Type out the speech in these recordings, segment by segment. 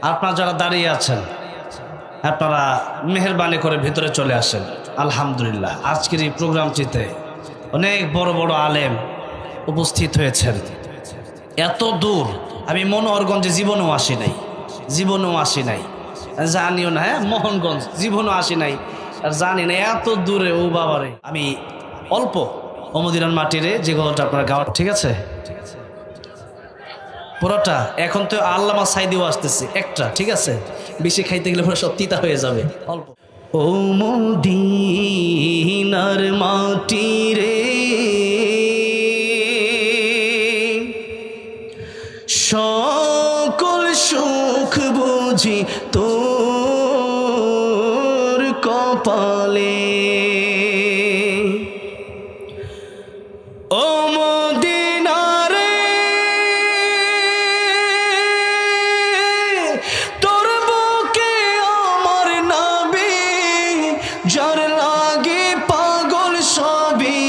আপনারা যারা দাঁড়িয়ে আছেন আপনারা মেহেরবানি করে ভিতরে চলে আসেন। আলহামদুলিল্লাহ, আজকের এই প্রোগ্রামটিতে অনেক বড় বড় আলেম উপস্থিত হয়েছেন। এত দূর আমি মনোহরগঞ্জে জীবনেও আসি নাই, জানিও না। হ্যাঁ, মোহনগঞ্জ জীবনও আসি নাই, আর জানি না এত দূরে। ও বাবারে, আমি অল্প মদিনার মাটিরে যে গল্পটা আপনার গাওয়া, ঠিক আছে পুরোটা। এখন তো আল্লামা সাইদিও আসতেছে একটা, ঠিক আছে, বেশি খাইতে গেলে পুরো সব তিতা হয়ে যাবে। অল্প। ও মদিনার মাটি রে, সকল সুখ বুঝি তোর কপালে। ও মদিনা রে, তোর বুকে আমার নবী, যার লাগে পাগল সবই,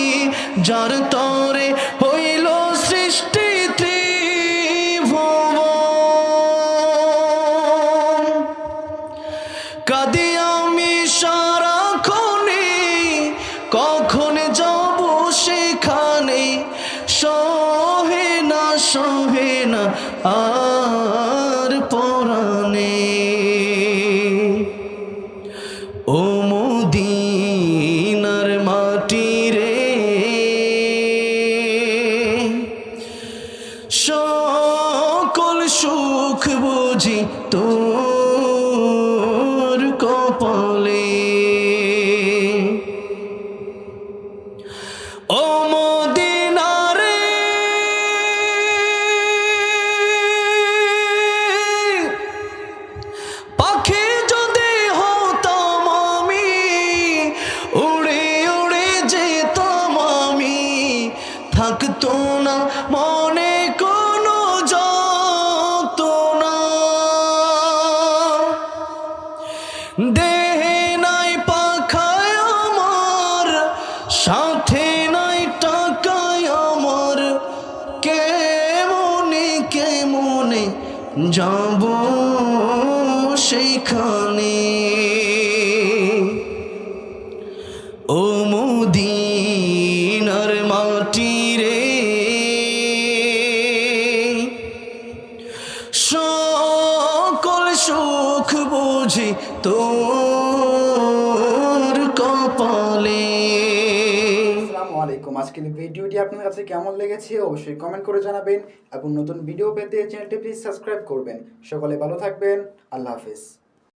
যার তরে হইল সৃষ্টি ত্রিভুবন। কাঁদি আমি সারাক্ষণে, কখন যাব সেখানে, সহে না আর পরাণে। ও মদিনার মাটি রে, সকল সুখ বুঝি তোর কপালে। ও মদিনা রে, পাখি যদি হতাম আমি, উড়ে উড়ে যেতাম আমি, থাকতো না মনে কোনো যন্ত্রণা। দেহে নাই পাখায় আমার, সাথে নাই টাকায় আমার, কেমনে যাব সেইখানে। ও মদিনার মাটি রে, সকল সুখ বুঝি তোর কপালে। আসসালামু আলাইকুম। আজকের ভিডিওটি আপনার কাছে কেমন লেগেছে অবশ্যই কমেন্ট করে জানাবেন এবং নতুন ভিডিও পেতে চ্যানেলটি প্লিজ সাবস্ক্রাইব করবেন। সকলে ভালো থাকবেন। আল্লাহ হাফেজ।